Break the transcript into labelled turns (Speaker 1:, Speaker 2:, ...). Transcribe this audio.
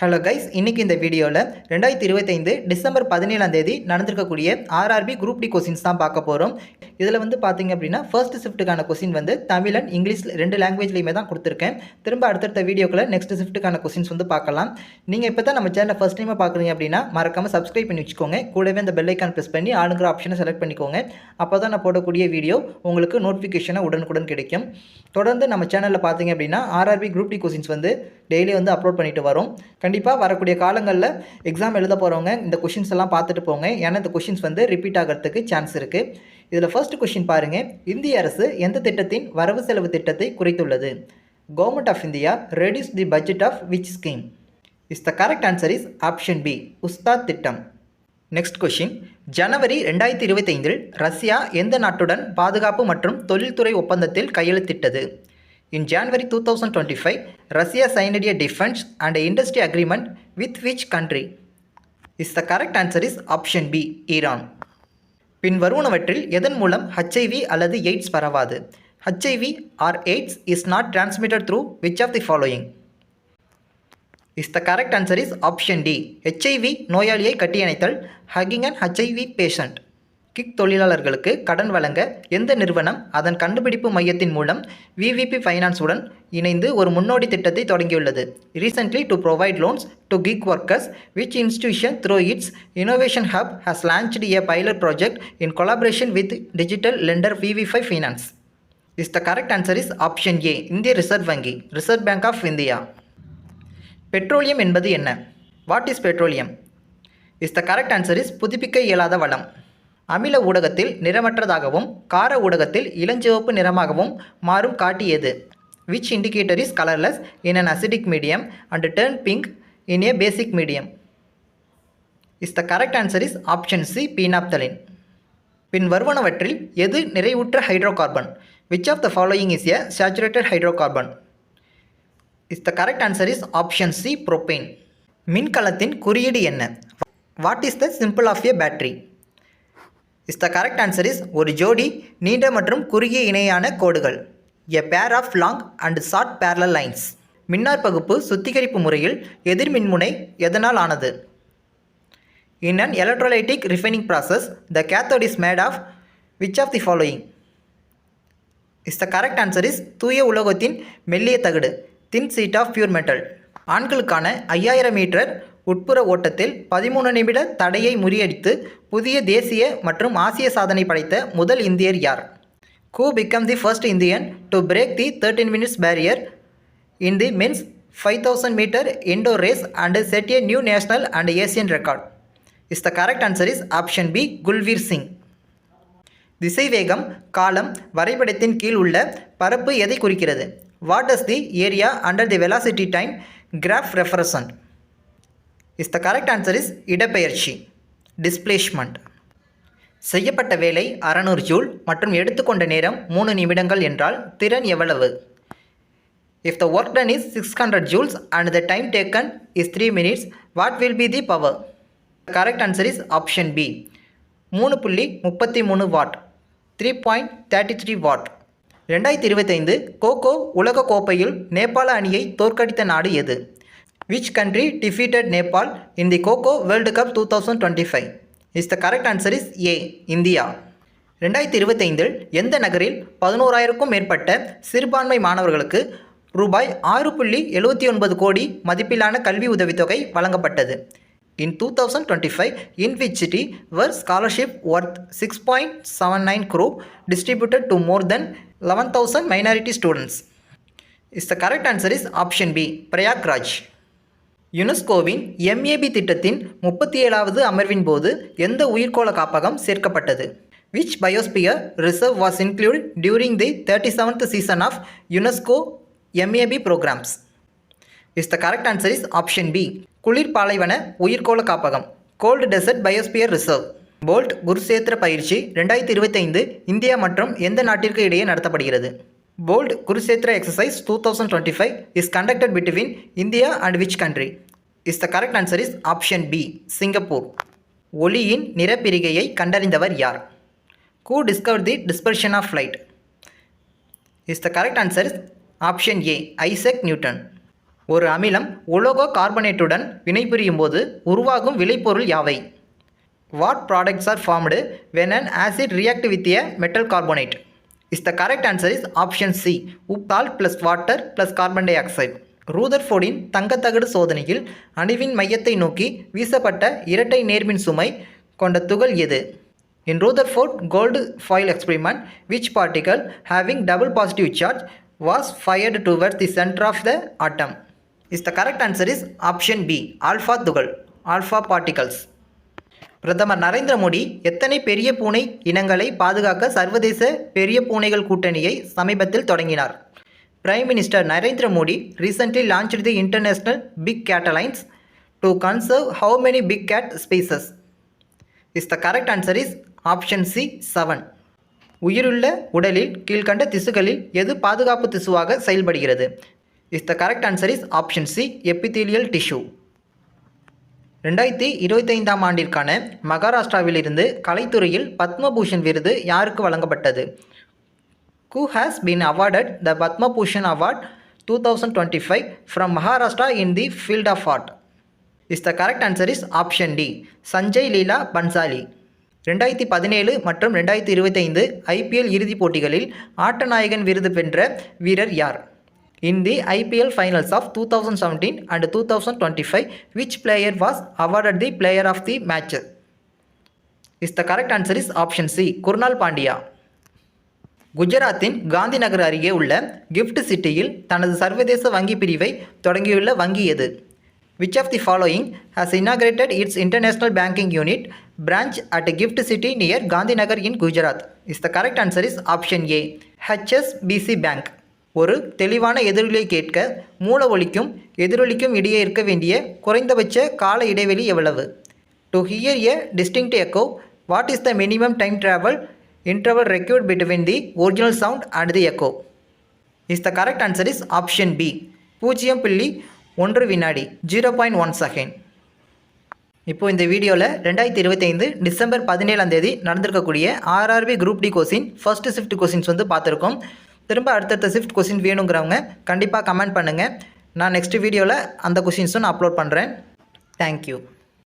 Speaker 1: Hello guys, இன்றைக்கி இந்த வீடியோவில் 2025 டிசம்பர் 17 நடந்திருக்கக்கூடிய ஆர்ஆர்பி குரூப் டி கொஸ்டின்ஸ் தான் பார்க்க போகிறோம். இதில் பார்த்திங்க அப்படின்னா ஃபர்ஸ்ட் ஷிஃப்ட்டுக்கான கொஸ்டின் தமிழ் அண்ட் இங்கிலீஷ் 2 லாங்குவேஜ்லையுமே தான் கொடுத்துருக்கேன். திரும்ப அடுத்தடுத்த வீடியோக்களை நெக்ஸ்ட் ஷிஃப்ட்டுக்கான கொஸ்டின்ஸ் பார்க்கலாம். நீங்கள் இப்போ தான் நம்ம சேனலை ஃபஸ்ட் டைமாக பார்க்குறீங்க அப்படின்னா மறக்காமல் சப்ஸ்கிரைப் பண்ணி வச்சுக்கோங்க. கூடவே அந்த பெல் ஐக்கான் ப்ரெஸ் பண்ணி ஆளுங்கிற ஆப்ஷனை செலக்ட் பண்ணிக்கோங்க. அப்போ தான் நான் போடக்கூடிய வீடியோ உங்களுக்கு நோட்டிஃபிகேஷனை உடனுக்குடன் கிடைக்கும். தொடர்ந்து நம்ம சேனலில் பார்த்திங்க அப்படின்னா RRB group D questions daily upload பண்ணிட்டு வரோம். கண்டிப்பாக வரக்கூடிய காலங்களில் எக்ஸாம் எழுத போகிறவங்க இந்த கொஷின்ஸ் எல்லாம் பார்த்துட்டு போங்க. ஏன்னா இந்த கொஷின்ஸ் ரிப்பீட் ஆகிறதுக்கு சான்ஸ் இருக்குது. இதில் ஃபர்ஸ்ட் கொஷின் பாருங்கள். இந்திய அரசு எந்த திட்டத்தின் வரவு செலவு திட்டத்தை குறைத்துள்ளது? Government of India reduce the budget of which scheme? Is the correct answer is option B, Ustaad திட்டம். Next question. ஜனவரி 2025 ரஷ்யா எந்த நாட்டுடன் பாதுகாப்பு மற்றும் தொழில்துறை ஒப்பந்தத்தில் கையெழுத்திட்டது? In January 2025, Russia signed a defense and industry agreement with which country? Is the correct answer is option B, Iran. பின் வருவனவற்றில் எதன் மூலம் HIV அல்லது எய்ட்ஸ் பரவாது? HIV or AIDS is not transmitted through which of the following? Is the correct answer is option D, HIV நோயாளியை கட்டியணைத்தல், hugging an HIV patient. Kick தொழிலாளர்களுக்கு கடன் வழங்க எந்த நிறுவனம் அதன் கண்டுபிடிப்பு மையத்தின் மூலம் VVP ஃபைனான்ஸ் உடன் இணைந்து ஒரு முன்னோடி திட்டத்தை தொடங்கியுள்ளது? Recently to provide loans to gig workers, which institution through its innovation hub has launched a pilot project in collaboration with digital lender VV5 Finance? Is the correct answer is option A, இந்திய reserve வங்கி, reserve bank of India. Petroleum என்பது என்ன? What is petroleum? Is the correct answer is புதுப்பிக்க இயலாத வளம். அமில ஊடகத்தில் நிறமற்றதாகவும் கார ஊடகத்தில் இளஞ்சிவப்பு நிறமாகவும் மாறும் காட்டி எது? Which indicator is colourless in an acidic medium and turn pink in a basic medium? Is the correct answer is option C, phenolphthalein. பின் வருவனவற்றில் எது நிறைவுற்ற hydrocarbon? Which of the following is a saturated hydrocarbon? Is the correct answer is option C, propane. மின்கலத்தின் குறியீடு என்ன? What is the symbol of a battery? Is the correct answer is ஒரு ஜோடி நீண்ட மற்றும் குறுகிய இணையான கோடுகள், எ pair of long and short parallel lines. மின்னார் பகுப்பு சுத்திகரிப்பு முறையில் எதிர்மின்முனை எதனால் ஆனது? In an electrolytic refining process the cathode is made of which of the following? Is the correct answer is தூய உலோகத்தின் மெல்லிய தகடு, thin sheet of pure metal. ஆண்களுக்கான 5000 மீட்டர் உட்புற ஓட்டத்தில் 13 நிமிட தடையை முறியடித்து புதிய தேசிய மற்றும் ஆசிய சாதனை படைத்த முதல் இந்தியர் யார்? Who became the first Indian to break the 13 minutes barrier in the men's 5000 meter indoor race and set a new national and Asian record? Is the correct answer is option B, Gulveer Singh. திசைவேகம் காலம் வரைபடத்தின் கீழ் உள்ள பரப்பு எதை குறிக்கிறது? What does the area under the velocity time graph represent? Is the correct answer is இடப்பெயர்ச்சி, displacement. செய்யப்பட்ட வேலை 600 ஜூல் மற்றும் எடுத்துக்கொண்ட நேரம் 3 நிமிடங்கள் என்றால் திறன் எவ்வளவு? If the work done is 600 joules and the time taken is 3 minutes, what will be the power? The correct answer is option B, 3.33 watt, 3.33 watt. 2025 kho-kho உலக கோப்பையில் நேபாள அணியை தோற்கடித்த நாடு எது? Which country defeated Nepal in the Coco World Cup 2025? Is the correct answer is A, India. 2025 எந்த நகரில் 11,000க்கும் மேற்பட்ட சிறுபான்மை மாணவர்களுக்கு ரூபாய் 6.79 கோடி மதிப்பிலான கல்வி உதவித்தொகை வழங்கப்பட்டது? In 2025, in which city were scholarship worth 6.79 crore distributed to more than 11,000 minority students? Is the correct answer is option B, Prayagraj. யுனெஸ்கோவின் MAB திட்டத்தின் 37வது அமர்வின் போது எந்த உயிர்கோள காப்பகம் சேர்க்கப்பட்டது? Which biosphere reserve was included during the 37th season of UNESCO MAB programs? Is the correct answer is option B, குளிர் பாலைவன உயிர்கோள காப்பகம், cold desert biosphere reserve. Bold Kurukshetra பயிற்சி 2025 இந்தியா மற்றும் எந்த நாட்டிற்கு இடையே நடத்தப்படுகிறது? Bold Kurukshetra exercise 2025 is conducted between India and which country? Is the correct answer is option B, Singapore. ஒளியின் நிறப்பிரிகையை கண்டறிந்தவர் யார்? Who discovered the dispersion of light? Is the correct answer is option A, Isaac Newton. ஒரு அமிலம் உலோக கார்பனேட்டுடன் வினைபுரியும் போது உருவாகும் விளைபொருள் யாவை? What products are formed when an acid react with a metal carbonate? Is the correct answer is option C, உப்பால் plus water plus carbon டை ஆக்சைடு. ரூதர்ஃபோர்டின் தங்கத்தகடு சோதனையில் அணுவின் மையத்தை நோக்கி வீசப்பட்ட இரட்டை நேர்மின் சுமை கொண்ட துகள் எது? In Rutherford gold foil experiment, which particle having double positive charge was fired towards the center of the atom? Is the correct answer is option B, alpha துகள், alpha particles. பிரதமர் நரேந்திர மோடி எத்தனை பெரிய பூனை இனங்களை பாதுகாக்க சர்வதேச பெரிய பூனைகள் கூட்டணியை சமீபத்தில் தொடங்கினார்? Prime Minister Narendra Modi recently launched the International Big Cat Alliance to conserve how many big cat species? Is the correct answer is option C 7. உயிருள்ள உடலில் கீழ்கண்ட திசுக்களில் எது பாதுகாப்பு திசுவாக செயல்படுகிறது? Is the correct answer is option C, epithelial tissue. 2025ஆம் ஆண்டிற்கான மகாராஷ்டிராவிலிருந்து கலைத்துறையில் பத்மபூஷன் விருது யாருக்கு வழங்கப்பட்டது? Who has been awarded the Padma Bhushan Award 2025 from Maharashtra in the field of art? Is the correct answer is option D, Sanjay Leela Bhansali. 2017 மற்றும் 2025 IPL இறுதிப் போட்டிகளில் ஆட்ட நாயகன் விருது பெற்ற வீரர் யார்? In the IPL finals of 2017 and 2025, which player was awarded the player of the match? Is the correct answer is option C, Krunal Pandya. குஜராத்தின் காந்தி நகர் அருகே உள்ள கிஃப்ட் சிட்டியில் தனது சர்வதேச வங்கி பிரிவை தொடங்கியுள்ள வங்கி எது? Which of the following has inaugurated its international banking unit branch at a gift city near Gandhinagar in Gujarat? Is the correct answer is option A, HSBC Bank. ஒரு தெளிவான எதிரொலியை கேட்க மூல ஒலிக்கும் எதிரொலிக்கும் இடையே இருக்க வேண்டிய குறைந்தபட்ச கால இடைவெளி எவ்வளவு? To hear a distinct echo, what is the minimum time travel interval required between the original sound and the echo? Is the correct answer is option B, 0.1 வினாடி, 0.1 செகண்ட். இப்போ இந்த வீடியோவில் 2025 டிசம்பர் 17ஆம் தேதி நடந்திருக்கக்கூடிய RRB group D question first shift questions வந்து பார்த்துருக்கோம். திரும்ப அடுத்தடுத்த ஷிஃப்ட் கொஸ்டின் வேணுங்கிறவங்க கண்டிப்பாக கமெண்ட் பண்ணுங்கள். நான் நெக்ஸ்ட் வீடியோவில் அந்த கொஸ்டின்ஸும் நான் அப்லோட் பண்ணுறேன். தேங்க்யூ.